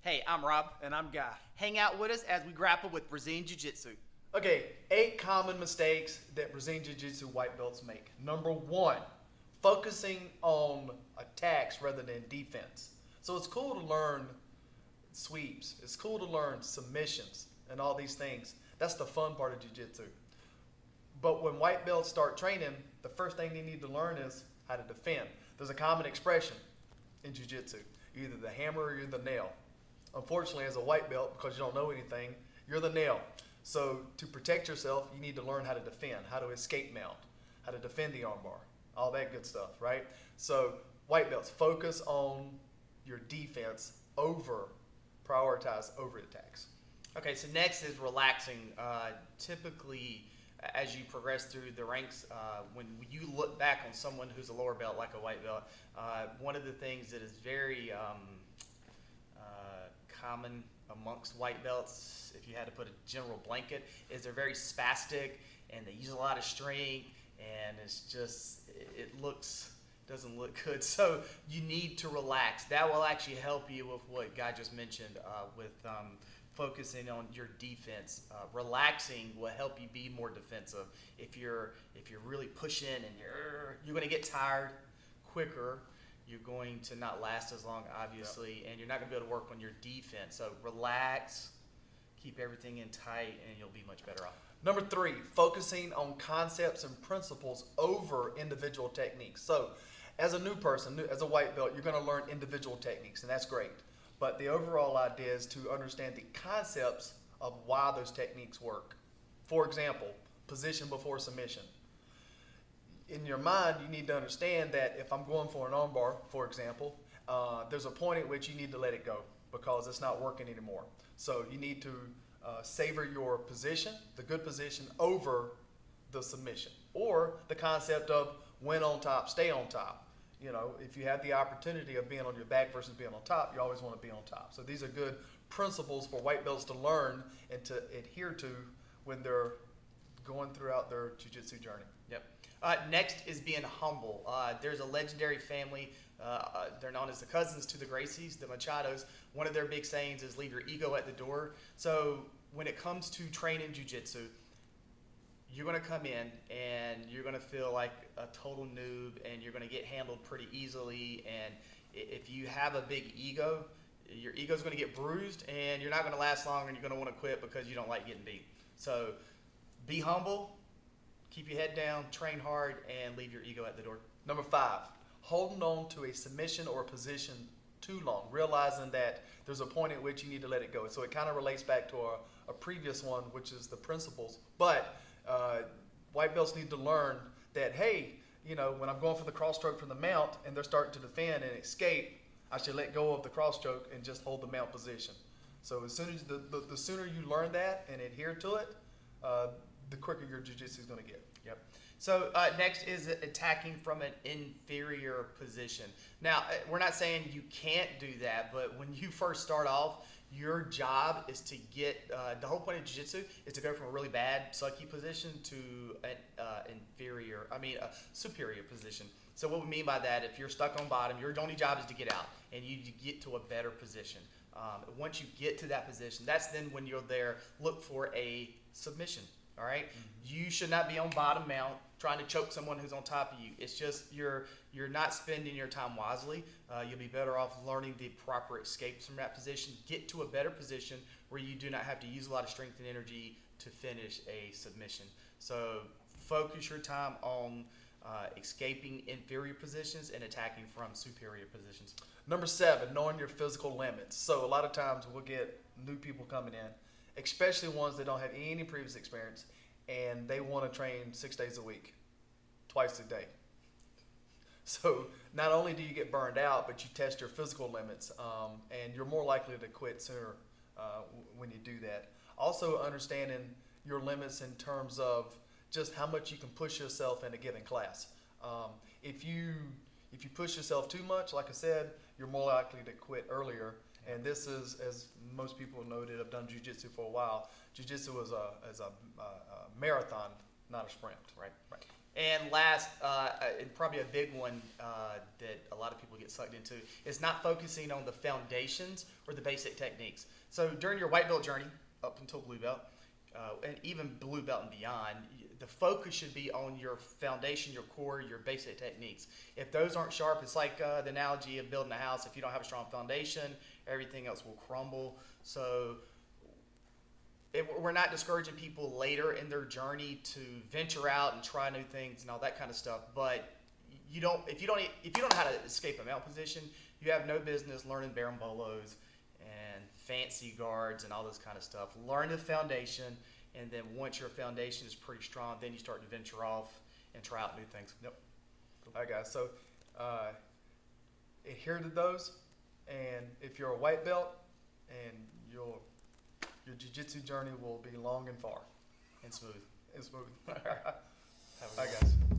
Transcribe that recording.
Hey, I'm Rob. And I'm Guy. Hang out with us as we grapple with Brazilian Jiu-Jitsu. Okay, 8 common mistakes that Brazilian Jiu-Jitsu white belts make. Number 1, focusing on attacks rather than defense. So it's cool to learn sweeps. It's cool to learn submissions and all these things. That's the fun part of Jiu-Jitsu. But when white belts start training, the first thing they need to learn is how to defend. There's a common expression in Jiu-Jitsu. You're either the hammer or you're the nail. Unfortunately, as a white belt, because you don't know anything, you're the nail. So to protect yourself, you need to learn how to defend, how to escape mount, how to defend the armbar, all that good stuff, right? So white belts, focus on your defense prioritize over attacks. Okay, so next is relaxing. Typically, as you progress through the ranks, when you look back on someone who's a lower belt, like a white belt, one of the things that is very common amongst white belts, if you had to put a general blanket, is they're very spastic and they use a lot of strength, and doesn't look good. So you need to relax. That will actually help you with what Guy just mentioned, with focusing on your defense. Relaxing will help you be more defensive. If you're really pushing and you're going to get tired quicker, you're going to not last as long, obviously, and you're not going to be able to work on your defense. So relax, keep everything in tight, and you'll be much better off. Number 3, focusing on concepts and principles over individual techniques. So as a new person, as a white belt, you're going to learn individual techniques, and that's great. But the overall idea is to understand the concepts of why those techniques work. For example, position before submission. In your mind, you need to understand that if I'm going for an armbar, for example, there's a point at which you need to let it go because it's not working anymore. So you need to savor your position, the good position, over the submission. Or the concept of win on top, stay on top. You know, if you have the opportunity of being on your back versus being on top, you always want to be on top. So these are good principles for white belts to learn and to adhere to when they're going throughout their jiu-jitsu journey. Yep. Next is being humble. There's a legendary family. They're known as the cousins to the Gracies, the Machados. One of their big sayings is leave your ego at the door. So when it comes to training jiu-jitsu, you're going to come in and you're going to feel like a total noob and you're going to get handled pretty easily. And if you have a big ego, your ego's going to get bruised and you're not going to last long and you're going to want to quit because you don't like getting beat. So be humble, keep your head down, train hard, and leave your ego at the door. Number 5, holding on to a submission or a position too long, realizing that there's a point at which you need to let it go. So it kind of relates back to a previous one, which is the principles. But white belts need to learn that, hey, you know, when I'm going for the cross stroke from the mount and they're starting to defend and escape, I should let go of the cross stroke and just hold the mount position. So as soon as the sooner you learn that and adhere to it, the quicker your jiu-jitsu is going to get. Yep. So next is attacking from an inferior position. Now, we're not saying you can't do that, but when you first start off, your job is to get, the whole point of jiu-jitsu is to go from a really bad sucky position to a superior position. So what we mean by that, if you're stuck on bottom, your only job is to get out and you get to a better position. Once you get to that position, that's then when you're there, look for a submission. All right, You should not be on bottom mount trying to choke someone who's on top of you. It's just you're not spending your time wisely. You'll be better off learning the proper escapes from that position. Get to a better position where you do not have to use a lot of strength and energy to finish a submission. So focus your time on escaping inferior positions and attacking from superior positions. Number 7, knowing your physical limits. So a lot of times we'll get new people coming in, especially ones that don't have any previous experience, and they want to train 6 days a week, twice a day. So not only do you get burned out, but you test your physical limits, and you're more likely to quit sooner when you do that. Also understanding your limits in terms of just how much you can push yourself in a given class. If you push yourself too much, like I said, you're more likely to quit earlier. And this is, as most people know that have done jiu-jitsu for a while, jiu-jitsu is a marathon, not a sprint. Right. And last, and probably a big one that a lot of people get sucked into is not focusing on the foundations or the basic techniques. So during your white belt journey, up until blue belt, and even blue belt and beyond, the focus should be on your foundation, your core, your basic techniques. If those aren't sharp, it's like the analogy of building a house. If you don't have a strong foundation, everything else will crumble. So we're not discouraging people later in their journey to venture out and try new things and all that kind of stuff. But if you don't know how to escape a mount position, you have no business learning barambolos and fancy guards and all this kind of stuff. Learn the foundation, and then once your foundation is pretty strong, then you start to venture off and try out new things. Yep. All right, guys. So adhere to those, and if you're a white belt, and your jiu-jitsu journey will be long and far And smooth. and smooth. Have a Bye, good one. guys.